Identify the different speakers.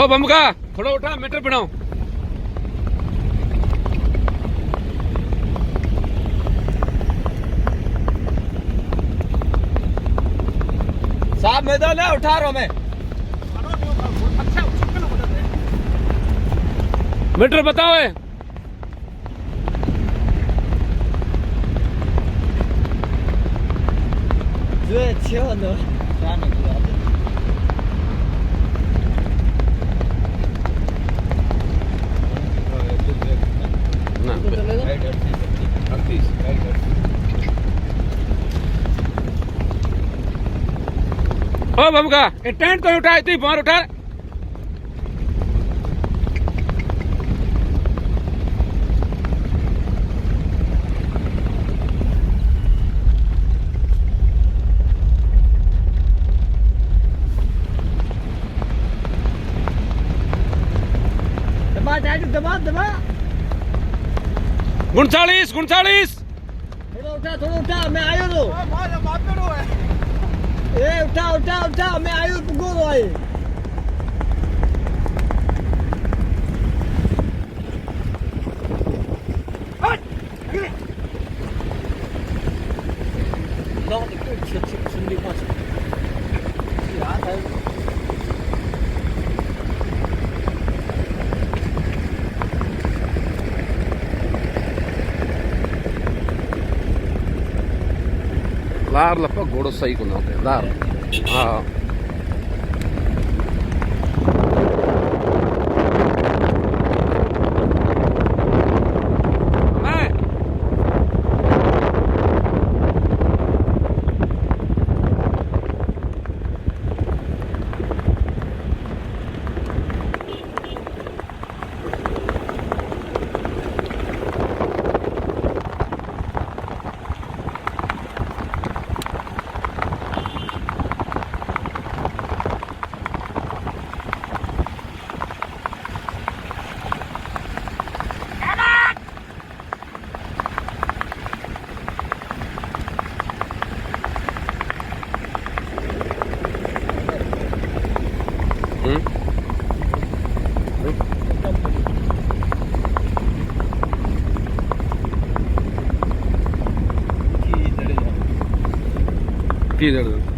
Speaker 1: बमका थोड़ा उठा मीटर बनाओ।
Speaker 2: साहब मैदान है उठा रहा हूं मैं।
Speaker 1: मीटर बताओ है।
Speaker 2: जो अच्छे हो ना क्या नहीं किया
Speaker 1: ना ओ बमका ये टेंट तो उठा इतनी बाहर उठा।
Speaker 2: दबा
Speaker 1: 39
Speaker 2: थोड़ा उठा मैं आयो तो ए उठा मैं आयो पुगो तो आए नो सिंधी हॉर्स याद है
Speaker 1: लार लपा घोड़ो सही को ना लार हाँ किधर